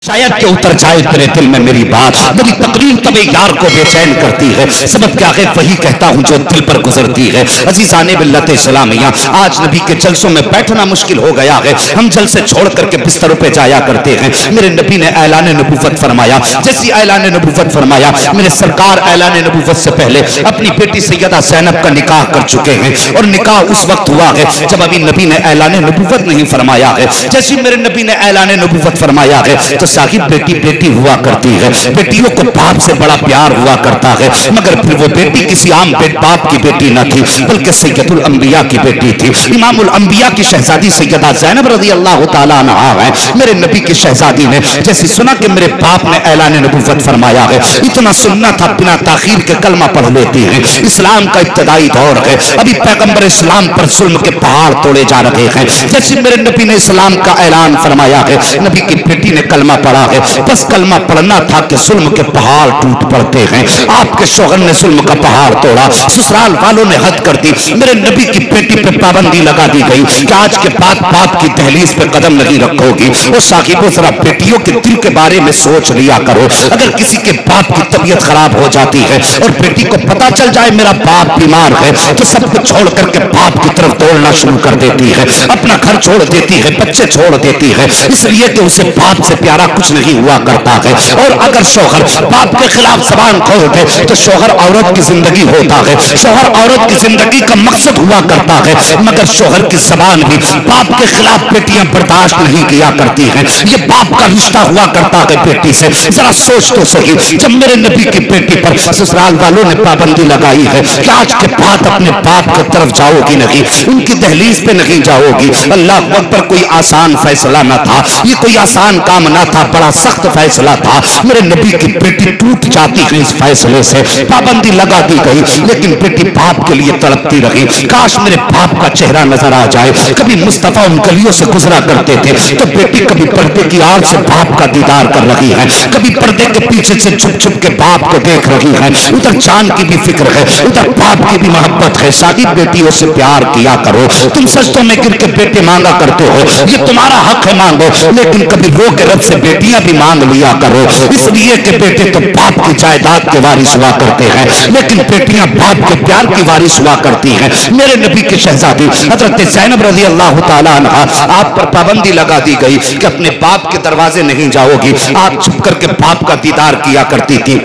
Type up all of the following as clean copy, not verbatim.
शायद के उतर जाए तेरे दिल में मेरी बात। मेरी तकरीर तब यार को बेचैन करती है, सबब क्या है वही कहता हूँ जो दिल पर गुजरती है। अजीज़ाने मिल्लत इस्लामिया, आज नबी के जलसों में बैठना मुश्किल हो गया है। हम जलसे छोड़ करके बिस्तरों पे जाया करते हैं। मेरे नबी ने ऐलान नबूवत फरमाया, जैसी ऐलान नबूवत फरमाया, मेरे सरकार ऐलान नबूवत से पहले अपनी बेटी सैयदा ज़ैनब का निकाह कर चुके हैं। और निकाह उस वक्त हुआ है जब अभी नबी ने ऐलान नबूवत नहीं फरमाया है। जैसी मेरे नबी ने ऐलान नबूवत फरमाया है तो साहिब बेटी बेटी हुआ करती है। बेटियों को बाप से बड़ा प्यार हुआ करता है, मगर फिर वो बेटी किसी आम बाप की बेटी न थी, बल्कि सैयदुल अंबिया की बेटी थी। इमामुल अंबिया की शहजादी सैयदा ज़ैनब रज़ी अल्लाह तआला अन्हा है। मेरे नबी की शहजादी ने जैसे सुना कि मेरे बाप ने ऐलान नबूवत फरमाया है, इतना सुनना था बिना ताखीर के कलमा पढ़ लेती है। इस्लाम का इब्तदाई दौर है, अभी पैगंबर इस्लाम पर जुल्म के पहाड़ तोड़े जा रहे हैं। जैसे मेरे नबी ने इस्लाम का ऐलान फरमाया है, नबी की बेटी ने कलमा पढ़ा है। बस कलमा पढ़ना था कि जुल्म के पहाड़ टूट पड़ते हैं। आपके शौहर ने जुल्म का पहाड़ तोड़ा, ससुराल वालों ने हद कर दी। मेरे नबी की बेटी पे पाबंदी लगा दी गई कि आज के बाद बाप की दहलीज पे कदम नहीं रखोगी। और साहिबों जरा बेटियों के दिल के बारे में सोच लिया करो। अगर किसी के बाप की तबीयत खराब हो जाती है और बेटी को पता चल जाए मेरा बाप बीमार है, तो सब कुछ छोड़ करके बाप की तरफ दौड़ना शुरू कर देती है, अपना घर छोड़ देती है, बच्चे छोड़ देती है, इसलिए कि उसे बाप से प्यारा कुछ नहीं हुआ करता है। और अगर शौहर बाप के खिलाफ जबान खोल दे तो शौहर औरत की जिंदगी होता है, शौहर औरत की जिंदगी का मकसद हुआ करता है, मगर शौहर की जबान भी बाप के खिलाफ बेटियां बर्दाश्त नहीं किया करती हैं। ये बाप का रिश्ता हुआ करता है बेटी से। जरा सोच तो सही, जब मेरे नबी की बेटी पर ससुराल वालों ने पाबंदी लगाई है कि आज के बाद अपने बाप की तरफ जाओगी नहीं, उनकी दहलीज पे नहीं जाओगी। अल्लाह अकबर, कोई आसान फैसला ना था, ये कोई आसान काम ना था, बड़ा सख्त फैसला था। मेरे नबी की बेटी टूट जाती है इस फैसले से, पाबंदी लगा दी गई, लेकिन बेटी बाप के लिए तड़पती रही। काश मेरे बाप का चेहरा नजर आ जाए। कभी मुस्तफा उन गलियों से गुजरा करते थे तो बेटी कभी पर्दे की आड़ से बाप का दीदार कर रही है, कभी पर्दे के पीछे से छुप छुप के बाप को देख रही है। उधर जान की भी फिक्र है, उधर बाप की भी मोहब्बत है। साहिब बेटियों से प्यार किया करो। तुम सजदों में गिर के बेटे मांगा करते हो, ये तुम्हारा हक है मांगो, लेकिन कभी रो के रब से बेटियां भी मांग लिया करो। इसलिए कि बेटे तो बाप की जायदाद के वारिस हुआ करते हैं, लेकिन बेटियां बाप के प्यार की वारिस हुआ करती हैं। मेरे नबी की शहजादी हजरत ज़ैनब रज़ी अल्लाह तआला अन्हा, आप पर पाबंदी लगा दी गई कि अपने बाप के दरवाजे नहीं जाओगी, आप छुप करके बाप का दीदार किया करती थी।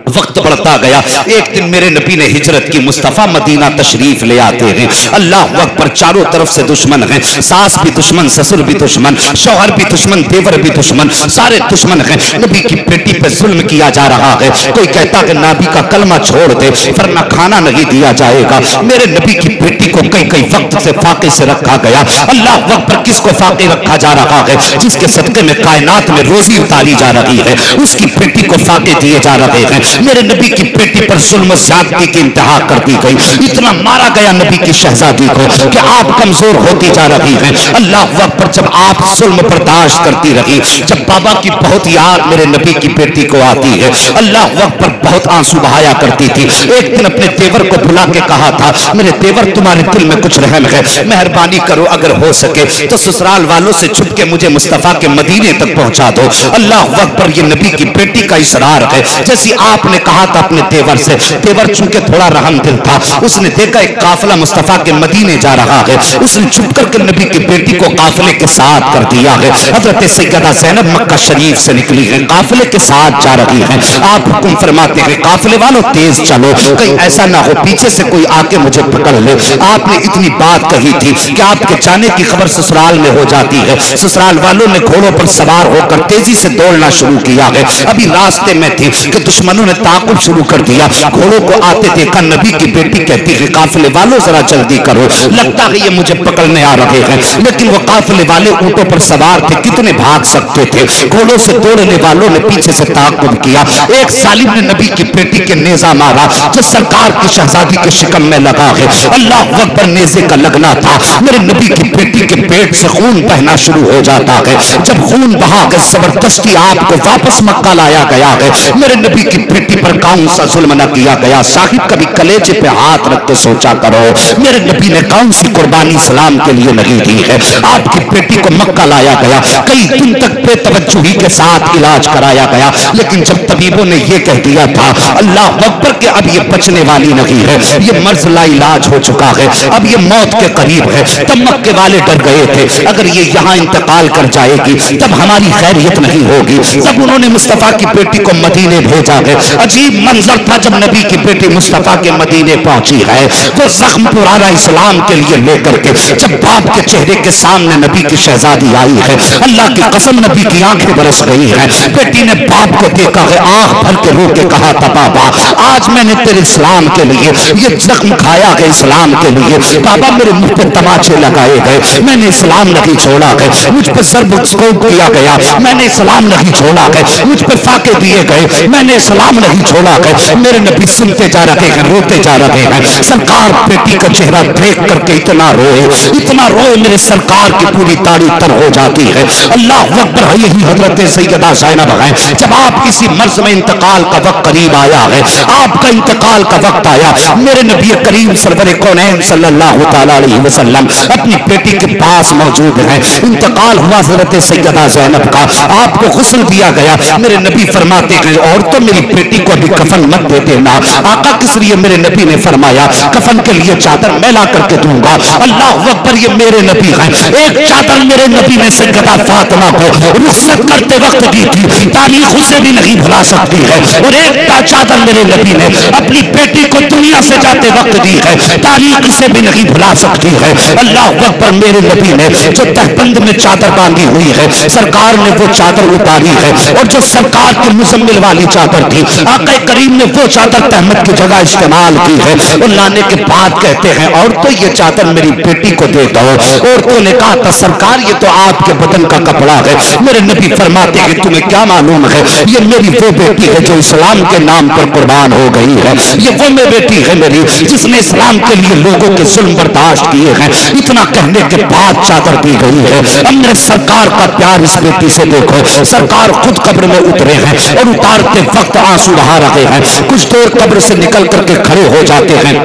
वक्त बढ़ता गया, एक दिन मेरे नबी ने हिजरत की, मुस्तफा मदीना तशरीफ ले आते हैं। अल्लाह वक्त पर चारों तरफ से दुश्मन हैं, सास भी दुश्मन, ससुर भी दुश्मन, शौहर भी दुश्मन, देवर भी दुश्मन, सारे दुश्मन हैं। नबी की बेटी पे जुल्म किया जा रहा है। कोई कहता कि नबी का कलमा छोड़ दे वरना खाना नहीं दिया जाएगा। मेरे नबी की बेटी को कई कई वक्त से फाके से रखा गया। अल्लाह वक्त पर किसको फाके रखा जा रहा है? जिसके सदके में कायनात में रोजी उतारी जा रही है, उसकी बेटी को फाके दिए जा रहे हैं। मेरे नबी की बेटी पर जुल्म ज़्यादती की इंतहा कर दी गई। इतना मारा गया नबी की शहजादी को कि आप कमजोर होती जा रही हैं। अल्लाह वक्त पर जब आप जुल्म बर्दाश्त करती रही, जब बाबा की बहुत याद मेरे नबी की बेटी को आती है, अल्लाह वक्त पर बहुत आंसू बहाया करती थी। एक दिन अपने तेवर को बुला के कहा था, मेरे तेवर तुम्हारे दिल में कुछ रहम है, मेहरबानी करो अगर हो सके तो ससुराल वालों से छुप के मुझे मुस्तफा के मदीने तक पहुंचा दो। अल्लाह वक्त पर ये नबी की बेटी का इसरार है। जैसी आपने कहा था अपने तेवर से, तेवर चूंकि थोड़ा रहम दिल था, उसने देखा एक काफिला मुस्तफा के मदीने जा रहा है, उसने छुप करके नबी की बेटी को काफिले के साथ कर दिया है। हजरत सैयदा ज़ैनब मक्का शरीफ से निकली है, काफिले के साथ जा रही है। आप हुक्म फरमाते हैं काफिले वालों तेज चलो, कहीं ऐसा ना हो पीछे से कोई आके मुझे पकड़ ले। आपने इतनी बात कही थी कि आपके जाने की खबर ससुराल में हो जाती है। ससुराल वालों ने घोड़ों पर सवार होकर तेजी से दौड़ना शुरू किया है। अभी रास्ते में थी कि दुश्मनों ने ताकुब शुरू कर दिया। घोड़ों को आते देखा, नबी की बेटी कहती है काफिले वालों जरा जल्दी करो, लगता है ये मुझे पकड़ने आ रहे हैं। लेकिन वो काफिले वाले ऊंटों पर सवार थे, कितने भाग सकते थे। घोड़ों से दौड़ने वालों ने पीछे से ताकुब किया। एक सालिम ने नबी की बेटी के नेजा मारा जो सरकार की शहजादी के शिकम में लगा है। अल्लाह वक्त पर नेजे का लगना था, मेरे नबी की बेटी के पेट से खून बहना शुरू हो जाता है। जब खून बहा के जबरदस्ती आपको वापस मक्का लाया गया है। मेरे नबी की बेटी पर कौन सा जुल्म न किया गया? साहिब कभी कलेजे पे हाथ रख के सोचा करो, मेरे नबी ने कौन सी कुर्बानी इस्लाम के लिए नहीं दी है। आपकी बेटी को मक्का लाया गया, कई दिन तक तवज्जुही के साथ इलाज कराया गया, लेकिन जब तबीबों ने यह कह दिया था अल्लाह अकबर के अब ये बचने वाली नहीं है, ये मर्ज लाइलाज हो चुका है, अब ये मौत के करीब है, तब मक्के वाले डर गए थे अगर ये यहाँ इंतकाल कर जाएगी तब हमारी खैरियत नहीं होगी। तब उन्होंने मुस्तफा की बेटी को मदीने भेजा है। अजीब मंजर था जब नबी की बेटी मुस्तफा के मदीने पहुंची है, वो जख्म पुराना इस्लाम के लिए लेकर के जब बाप के चेहरे के सामने नबी की शहजादी आई है, अल्लाह की कसम नबी की आंखें बरस गई है। बेटी ने बाप को देखा है, आंख भर के रो के कहा था बाबा आज मैंने तेरे इस्लाम के लिए ये जख्म खाया है, इस्लाम के लिए बाबा मेरे मुंह पे तमाचे लगाए गए, मैंने इस्लाम नहीं छोड़ा है, मुझ पर ज़र्ब किया गया, मैंने इस्लाम नहीं छोड़ा है, मुझ पर फाके दिए गए, मैंने इस्लाम नहीं छोड़ा है। मेरे नबी सुनते जा रहे हैं, रोते जा रहे हैं। सरकार बेटी का चेहरा देख करके इतना रोए मेरे सरकार की पूरी ताड़ी तर हो जाती है। अल्लाह अकबर है। यही हजरत सैयदा ज़ैनब है। जब आप किसी मर्ज में इंतकाल का वक्त करीब आया है, आपका इंतकाल का वक्त आया, मेरे नबी करीम सरवर कौनैन सल्लल्लाहु तआला अलैहि वसल्लम अपनी बेटी के पास मौजूद हैं। इंतकाल हुआ हजरत सैयदा ज़ैनब का, आपको गुस्ल दिया गया। मेरे नबी फरमाते हैं और तो मेरी बेटी को अभी कफन मत दे देना। आका किस लिए? मेरे नबी ने फरमाया कफन के लिए चादर मैं ला करके दूंगा। अल्लाह अकबर, ये मेरे नबी हैं। एक चादर मेरे नबी ने सैयदा फातिमा को रुखसत करते वक्त दी थी, तारीख उसे भी नहीं भुला सकती है। और एक चादर मेरे नबी ने अपनी बेटी को दुनिया से जाते वक्त दी है, तारीख इसे भी नहीं भुला सकती है। अल्लाह अकबर, मेरे नबी ने जो तहबंद में चादर बांधी हुई है, सरकार ने वो चादर उतारी है। और जो सरकार की मुजम्मिल वाली चादर थी, आका करीम ने वो चादर तहमद की जगह इस्तेमाल की है। और लाने के बाद कहते हैं और तो ये चादर मेरी बेटी को दे दो। औरतों ने कहा था सरकार ये तो आपके बदन का कपड़ा है। मेरे नबी फरमाते हैं तुम्हें क्या मालूम है, ये मेरी वो बेटी है जो इस्लाम के नाम पर कुर्बान हो गई है। ये वो मेरी बेटी है मेरी जिसने इस्लाम के लिए लोगों के जुल्म बर्दाश्त किए हैं। इतना कहने के बाद चादर दी गई है। हमने सरकार का प्यार इस बेटी से देखो। सरकार खुद कब्र में उतरे हैं और उतारते वक्त आंसू बहा रहे हैं। कुछ देर कब्र से निकल करके खड़े हो जाते हैं।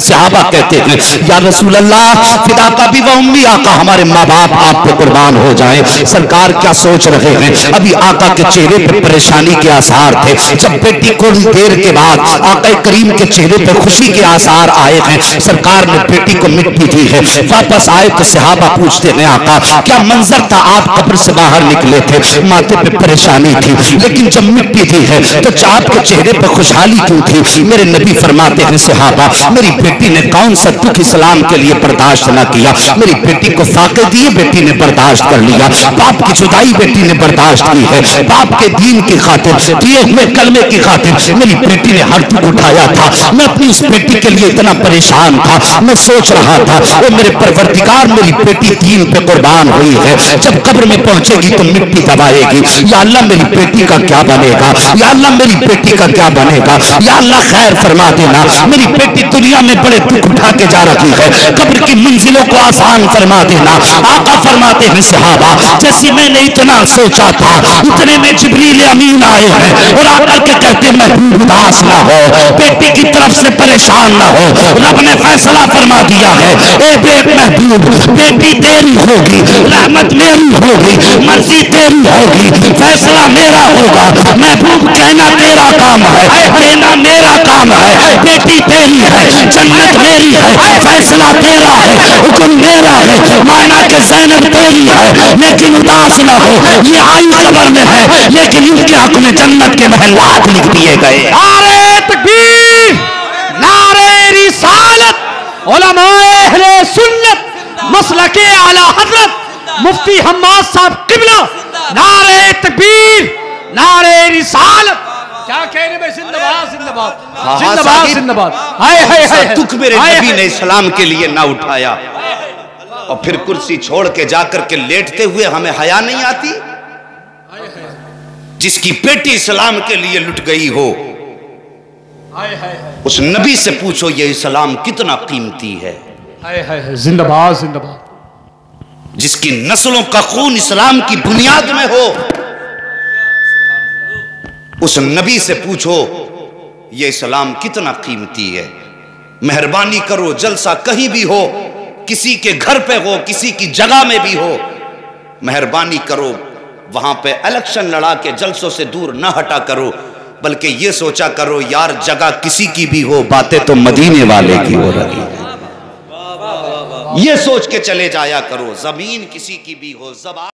सहाबा कहते हैं या रसूल अल्लाह फिदा का भी वह उम्मी, आका हमारे माँ बाप आप पे कुर्बान हो जाए। सरकार क्या सोच रहे हैं? अभी आका के चेहरे पर परेशानी के आसार थे। जब बेटी को देर के बाद आका करीम के चेहरे पर खुशी के आसार आए हैं, सरकार ने बेटी को मिट्टी दी है। वापस आए तो सहाबा पूछते हैं आका क्या मंजर था, आप कब्र से बाहर निकले थे, माथे पे परेशानी थी, लेकिन जब मिट्टी दी है तो आपके चेहरे पर खुशहाली क्यों थी? मेरे नबी फरमाते हैं सहाबा मेरी बेटी ने कौन सा दुख इस्लाम के लिए बर्दाश्त न किया। मेरी बेटी को फाके दिए, बेटी ने बर्दाश्त कर लिया। बाप की जुदाई बेटी ने बर्दाश्त की है। बाप के दीन की खातिर, दिए हुए कलमे की खातिर मेरी बेटी ने हर दुख उठाया था। मैं अपनी इस बेटी के लिए इतना परेशान था। मैं सोच रहा था वो मेरे परवरदिगार मेरी बेटी दीन पे कुर्बान हुई है, जब कब्र में पहुंचेगी तो मिट्टी दबाएगी। या अल्लाह मेरी बेटी का क्या बनेगा? या अल्लाह मेरी बेटी का क्या बनेगा? या अल्लाह खैर फरमा देना। मेरी बेटी दुनिया में बड़े दुख उठा के जा रही है, कब्र की मंजिलों को आसान फरमा देना। आका फरमाते हैं सहाबा जैसे मैंने इतना सोचा था उतने में जिब्रील अमीन आए हैं और आकर के कहते महबूब उदास ना हो, बेटी की तरफ से परेशान ना हो, रब ने फैसला फरमा दिया है। ए महबूब बेटी तेरी होगी, रहमत मेरी होगी, मर्जी तेरी होगी, फैसला मेरा होगा। महबूब कहना तेरा काम है, देना मेरा काम है। बेटी तेरी है, जन्नत मेरी है, फैसला तेरा है, हुक्म मेरा है। माना कि ज़ैनब तेरी है लेकिन उदास ना हो, ये आई कब्र में है लेकिन इनके हक में जन्नत के महलात लिख दिए गए। नारे तकबीर, नारे रिसालत, उलमाए अहले सुन्नत, मसलके आला हजरत मुफ्ती हम्माद साहब किबला, नारे तकबीर, नारे रिसालत। क्या कह रहे भाई? जिंदाबाद जिंदाबाद जिंदाबाद जिंदाबाद। हाय हाय हाय, दुख मेरे नबी ने इस्लाम के लिए ना उठाया और फिर कुर्सी छोड़ के जाकर के लेटते हुए हमें हया नहीं आती? जिसकी बेटी इस्लाम के लिए लुट गई हो उस नबी से पूछो ये इस्लाम कितना कीमती है। जिंदाबाद जिंदाबाद। जिसकी नस्लों का खून इस्लाम की बुनियाद में हो उस नबी से पूछो ये इस्लाम कितना कीमती है। मेहरबानी करो, जलसा कहीं भी हो, किसी के घर पे हो, किसी की जगह में भी हो, मेहरबानी करो वहां पे इलेक्शन लड़ा के जलसों से दूर न हटा करो, बल्कि ये सोचा करो यार जगह किसी की भी हो, बातें तो मदीने वाले की हो रही है। ये सोच के चले जाया करो, जमीन किसी की भी हो, ज़बान